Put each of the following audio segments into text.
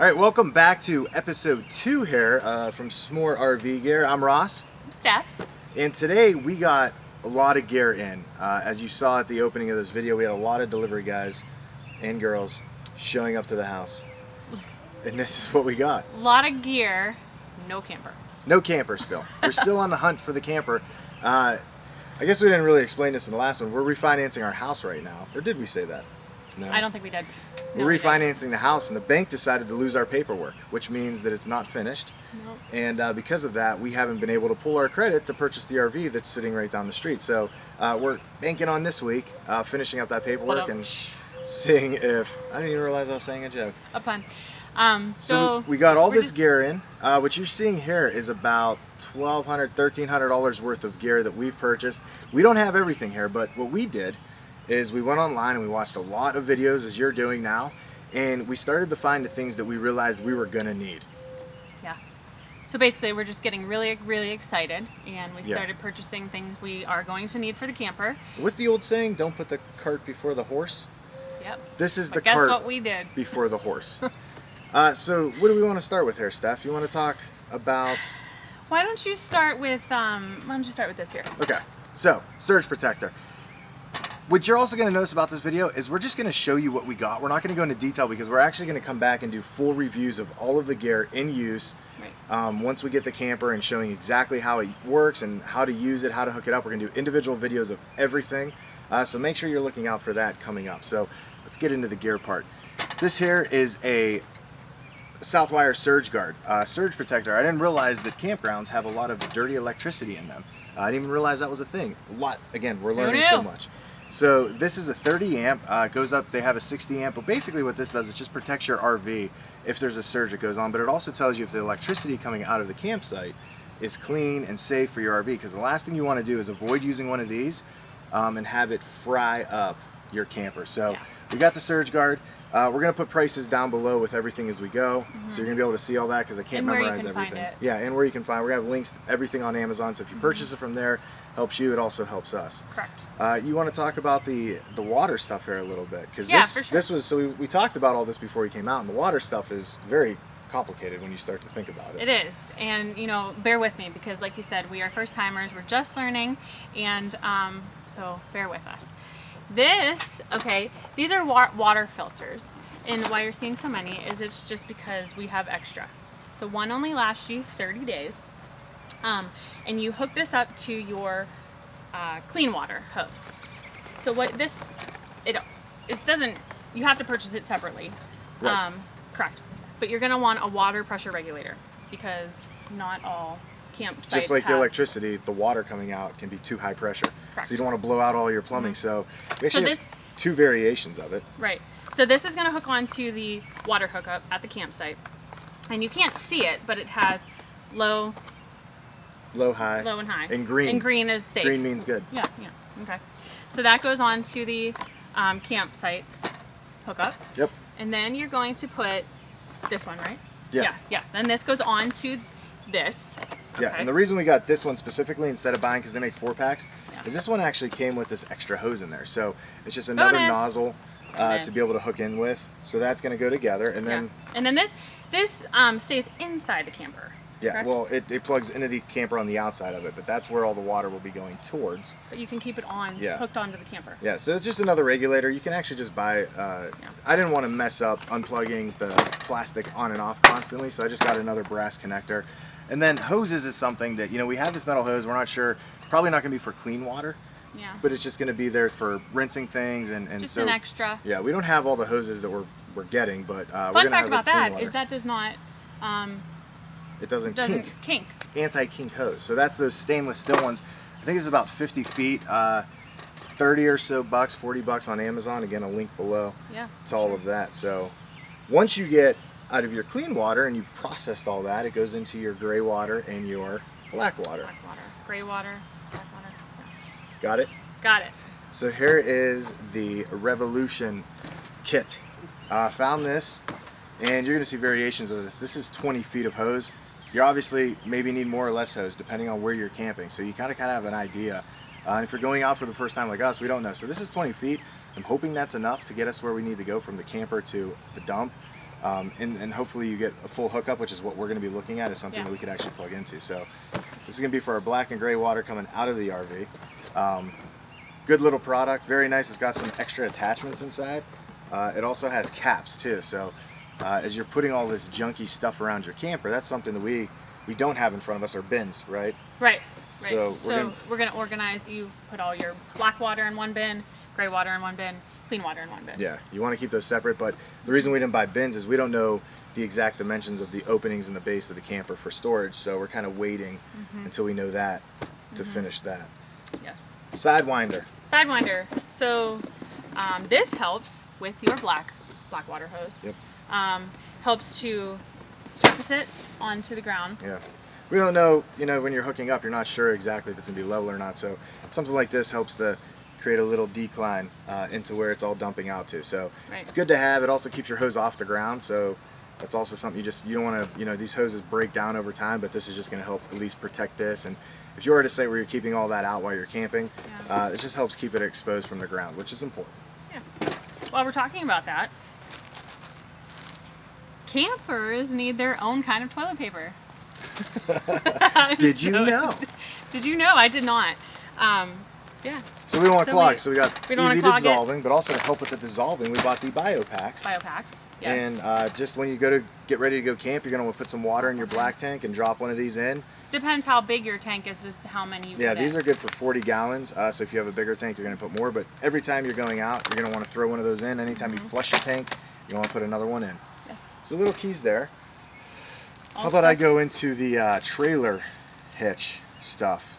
All right, welcome back to episode 2 here from S'more RV Gear. I'm Ross. I'm Steph. And today we got a lot of gear in. As you saw at the opening of this video, we had a lot of delivery guys and girls showing up to the house. And this is what we got. A lot of gear, no camper. No camper still. We're still on the hunt for the camper. I guess we didn't really explain this in the last one. We're refinancing our house right now. Or did we say that? No. I don't think we did. We're refinancing the house, and the bank decided to lose our paperwork, which means that it's not finished. Nope. And because of that, we haven't been able to pull our credit to purchase the RV that's sitting right down the street. So we're banking on this week, finishing up that paperwork and seeing if... I didn't even realize I was saying a joke. A pun. So we got all this gear in. What you're seeing here is about $1,200, $1,300 worth of gear that we've purchased. We don't have everything here, but what we did is we went online and we watched a lot of videos, as you're doing now, and we started to find the things that we realized we were gonna need. Yeah. So basically we're just getting really, really excited, and we started purchasing things we are going to need for the camper. What's the old saying? Don't put the cart before the horse? Yep. This is the guess cart what we did. before the horse. So what do we want to start with here, Steph? You want to talk about... Why don't you start with this here? Okay, so surge protector. What you're also going to notice about this video is we're just going to show you what we got. We're not going to go into detail because we're actually going to come back and do full reviews of all of the gear in use. Right. Once we get the camper and showing exactly how it works and how to use it, how to hook it up. We're going to do individual videos of everything. So make sure you're looking out for that coming up. So let's get into the gear part. This here is a Southwire surge guard, surge protector. I didn't realize that campgrounds have a lot of dirty electricity in them. I didn't even realize that was a thing. A lot. Again, we're learning so much. So this is a 30 amp, it goes up, they have a 60 amp, but basically what this does is just protects your RV if there's a surge that goes on, but it also tells you if the electricity coming out of the campsite is clean and safe for your RV, because the last thing you want to do is avoid using one of these and have it fry up your camper. So we got the surge guard. We're going to put prices down below with everything as we go, so you're going to be able to see all that because I can't memorize everything. Yeah, and where you can find. We're going to have links to everything on Amazon, so if you purchase it from there, helps you, it also helps us. Correct. You want to talk about the water stuff here a little bit, because this was, so we talked about all this before we came out, and the water stuff is very complicated when you start to think about it. It is, and you know, bear with me because like you said, we are first timers, we're just learning, and so bear with us. These are water filters, and why you're seeing so many is it's just because we have extra. So one only lasts you 30 days, and you hook this up to your clean water hose. So what this, it doesn't, you have to purchase it separately. Right. Correct. But you're going to want a water pressure regulator because not all campsites just like the electricity, the water coming out can be too high pressure. Correct. So you don't want to blow out all your plumbing. So we actually have two variations of it. Right. So this is going to hook onto the water hookup at the campsite. And you can't see it, but it has low, high, low and high. And green. And green is safe. Green means good. Yeah, yeah. Okay. So that goes on to the campsite hookup. Yep. And then you're going to put this one, right? Yeah. Yeah, yeah. Then this goes on to this. Yeah, okay. And the reason we got this one specifically instead of buying, because they make 4-packs, is this one actually came with this extra hose in there. So it's just another nozzle to be able to hook in with. So that's going to go together. And then and then this stays inside the camper. Yeah, correct? well, it plugs into the camper on the outside of it, but that's where all the water will be going towards. But you can keep it on, hooked onto the camper. Yeah, so it's just another regulator. You can actually just buy, I didn't want to mess up unplugging the plastic on and off constantly, so I just got another brass connector. And then hoses is something that, you know, we have this metal hose, we're not sure, probably not going to be for clean water. Yeah. But it's just going to be there for rinsing things and just so, an extra. Yeah, we don't have all the hoses that we're getting, but we're going to have Fun fact about that water. is that does not it doesn't kink. It's anti-kink hose. So that's those stainless steel ones. I think it's about 50 feet, 30 or so bucks, 40 bucks on Amazon. Again, a link below to all of that. So once you get out of your clean water and you've processed all that, it goes into your gray water and your black water. Black water, gray water, black water. Yeah. Got it? Got it. So here is the Revolution kit. Found this, and you're going to see variations of this. This is 20 feet of hose. You obviously maybe need more or less hose depending on where you're camping, so you kind of have an idea. And if you're going out for the first time like us, we don't know. So this is 20 feet. I'm hoping that's enough to get us where we need to go from the camper to the dump. And hopefully you get a full hookup, which is what we're going to be looking at, is something that we could actually plug into. So this is going to be for our black and gray water coming out of the RV. Good little product, very nice. It's got some extra attachments inside. It also has caps too, so as you're putting all this junky stuff around your camper, that's something that we don't have in front of us, are bins, right? Right. So we're gonna organize. You put all your black water in one bin, gray water in one bin, clean water in one bin. Yeah, you want to keep those separate, but the reason we didn't buy bins is we don't know the exact dimensions of the openings in the base of the camper for storage, so we're kind of waiting until we know that to finish that. Yes. Sidewinder. Sidewinder. So this helps with your black water hose. Yep. Helps to surface it onto the ground. Yeah. We don't know, when you're hooking up, you're not sure exactly if it's going to be level or not, so something like this helps to create a little decline into where it's all dumping out to. So it's good to have. It also keeps your hose off the ground, so that's also something you don't want to, these hoses break down over time, but this is just going to help at least protect this. And if you were to say where you're keeping all that out while you're camping, it just helps keep it exposed from the ground, which is important. Yeah. While we're talking about that, campers need their own kind of toilet paper. Did you know? Did you know? I did not. Yeah. So we don't want to clog. So we got easy dissolving, but also to help with the dissolving, we bought the Bio-Paks. Bio-Paks. Yes. And just when you get ready to go camp, you're going to want to put some water in your black tank and drop one of these in. Depends how big your tank is as to how many you put in. These are good for 40 gallons. So if you have a bigger tank, you're going to put more. But every time you're going out, you're going to want to throw one of those in. Anytime you flush your tank, you want to put another one in. Yes. So little keys there. How about I go into the trailer hitch stuff?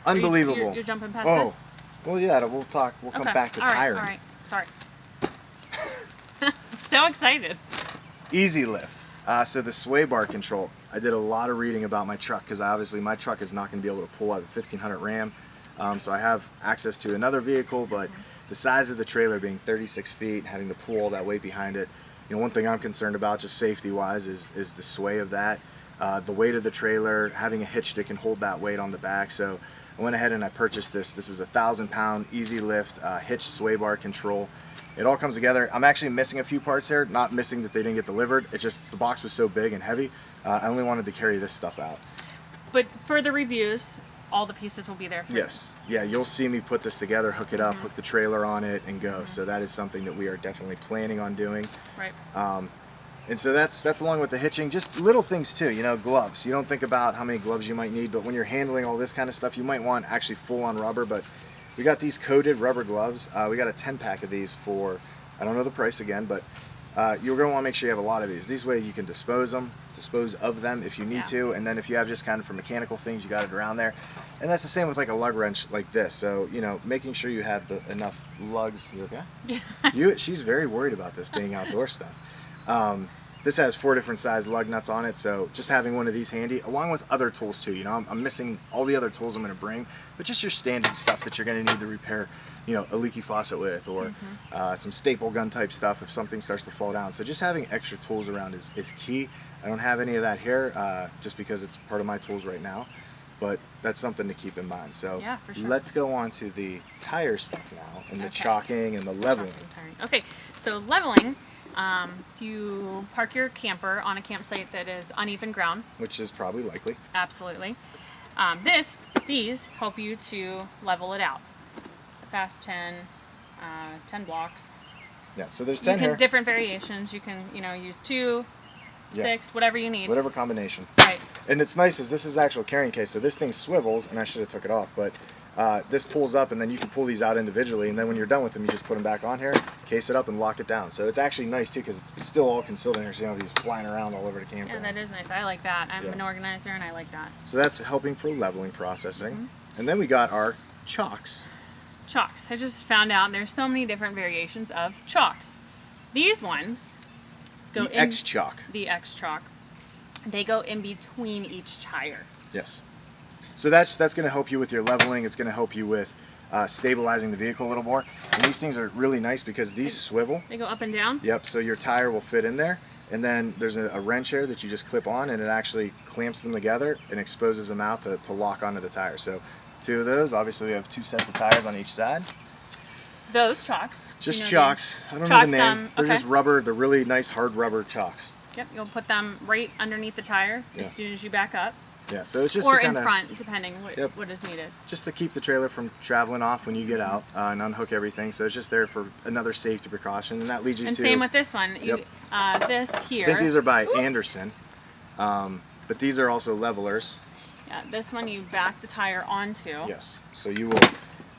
Unbelievable. You're jumping past this? Well, yeah, we'll talk. We'll come back to tiring. All right. Sorry. So excited. Easy lift. So the sway bar control. I did a lot of reading about my truck because obviously my truck is not going to be able to pull out a 1500 Ram. So I have access to another vehicle, but the size of the trailer being 36 feet, having to pull all that weight behind it, one thing I'm concerned about, just safety-wise, is the sway of that, the weight of the trailer, having a hitch that can hold that weight on the back. So I went ahead and I purchased this. This is a 1,000-pound easy lift hitch sway bar control. It all comes together. I'm actually missing a few parts here, not missing that they didn't get delivered. It's just the box was so big and heavy, I only wanted to carry this stuff out. But for the reviews, all the pieces will be there for Yes. Yeah, you'll see me put this together, hook it up, hook the trailer on it, and go. So that is something that we are definitely planning on doing. Right. And so that's along with the hitching, just little things too, gloves. You don't think about how many gloves you might need, but when you're handling all this kind of stuff, you might want actually full-on rubber. But we got these coated rubber gloves. We got a 10-pack of these for, I don't know the price again, but you're going to want to make sure you have a lot of these. These way you can dispose of them if you need to, and then if you have just kind of for mechanical things, you got it around there. And that's the same with like a lug wrench like this. So making sure you have enough lugs. You okay? Yeah. She's very worried about this being outdoor stuff. This has 4 different size lug nuts on it, so just having one of these handy, along with other tools too. I'm missing all the other tools I'm going to bring, but just your standard stuff that you're going to need to repair, a leaky faucet with, or some staple gun type stuff if something starts to fall down. So just having extra tools around is key. I don't have any of that here, just because it's part of my tools right now, but that's something to keep in mind. So yeah, for sure. Let's go on to the tire stuff now, and the chocking and the leveling. Okay, so leveling. If you park your camper on a campsite that is uneven ground, which is probably likely. Absolutely. These help you to level it out. Fast 10 blocks. Yeah, so there's 10 here. Different variations. You can, use 2, 6, whatever you need. Whatever combination. Right. And it's nice is this is actual carrying case, so this thing swivels, and I should have took it off, but this pulls up, and then you can pull these out individually, and then when you're done with them, you just put them back on here, case it up, and lock it down. So it's actually nice too, because it's still all concealed in here, so you don't have these flying around all over the camper. Yeah, that is nice. I like that. I'm an organizer, and I like that. So that's helping for leveling processing. And then we got our chocks. Chocks. I just found out there's so many different variations of chocks. These ones go the X-Chock. The X-Chock. They go in between each tire. Yes. So that's going to help you with your leveling. It's going to help you with stabilizing the vehicle a little more. And these things are really nice because these swivel. They go up and down? Yep, so your tire will fit in there. And then there's a wrench here that you just clip on, and it actually clamps them together and exposes them out to lock onto the tire. So 2 of those. Obviously we have 2 sets of tires on each side. those chocks. Just you know chocks. I don't know chocks, the name. They're okay. just rubber. They're really nice hard rubber chocks. Yep, you'll put them right underneath the tire Yeah. as soon as you back up. Yeah, so it's just Or to in kinda, front, depending what, Yep. what is needed. just to keep the trailer from traveling off when you get out and unhook everything. So it's just there for another safety precaution, and that leads you And to. same with this one. Yep. This here. I think these are by Anderson, but these are also levelers. Yeah, this one you back the tire onto. Yes. So you will back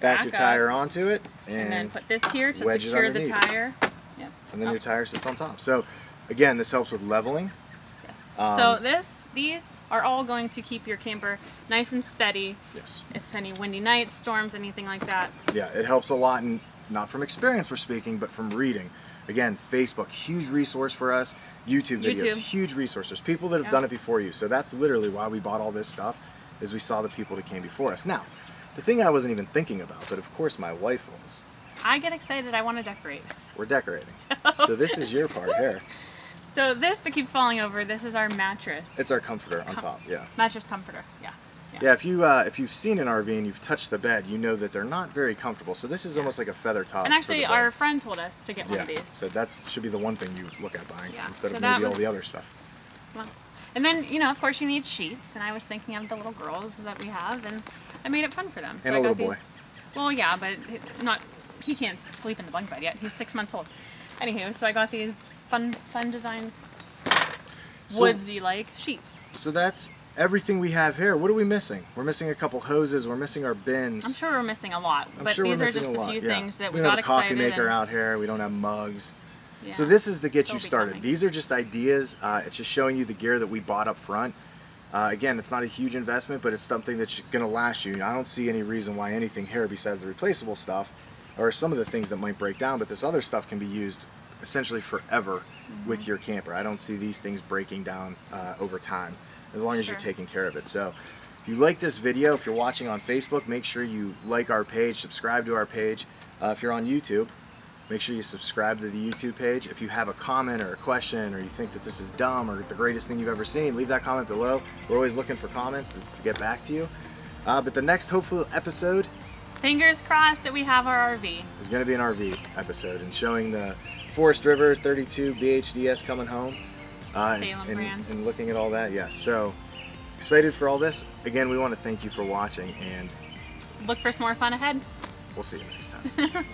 Back your up. tire onto it And then put this here to wedge it secure the underneath. tire. Yep. and then Oh, your tire sits on top. So again, this helps with leveling. Yes. Um, So these are all going to keep your camper nice and steady. Yes. If any windy nights, storms, anything like that. Yeah, it helps a lot, and not from experience we're speaking, but from reading. Again, Facebook, huge resource for us. YouTube videos, YouTube. huge resource. There's people that have Yeah. done it before you. So that's literally why we bought all this stuff, is we saw the people that came before us. Now, the thing I wasn't even thinking about, but of course my wife was, I get excited. I want to decorate. we're decorating. So this is your part here. So this that keeps falling over, this is our mattress. It's our comforter on top, yeah. Mattress comforter. Yeah. Yeah, if you've seen an RV and you've touched the bed, you know that they're not very comfortable. So this is almost like a feather top. And actually, for the bed. our friend told us to get one Yeah, of these. so that should be the one thing you look at buying Yeah, instead so of that maybe all was- the other stuff. Well, and then, you know, of course, you need sheets. And I was thinking of the little girls that we have, and I made it fun for them. So And I a got little boy. these. Well, yeah, but he can't sleep in the bunk bed yet. He's 6 months old. Anywho, so I got these fun design So- woodsy-like sheets. So that's everything we have here. What are we missing? We're missing a couple hoses. We're missing our bins. I'm sure we're missing a lot, I'm but sure we're these are missing just a a lot. few Yeah. things that we we don't got have a coffee excited maker and- out here. We don't have mugs. Yeah. So this is to get you They'll be started. coming. These are just ideas. It's just showing you the gear that we bought up front. Again, it's not a huge investment, but it's something that's going to last you. I don't see any reason why anything here besides the replaceable stuff, or some of the things that might break down, but this other stuff can be used essentially forever with your camper. I don't see these things breaking down over time, as long as you're Sure. taking care of it. So if you like this video, if you're watching on Facebook, make sure you like our page, subscribe to our page. If you're on YouTube, make sure you subscribe to the YouTube page. If you have a comment or a question, or you think that this is dumb or the greatest thing you've ever seen, leave that comment below. We're always looking for comments to get back to you. But the next hopeful episode Fingers crossed that we have our RV. is going to be an RV episode and showing the Forest River 32 BHDS coming home. Salem brand. And looking at all that, yes. So excited for all this. Again, we want to thank you for watching, and Look for some more fun ahead. we'll see you next time.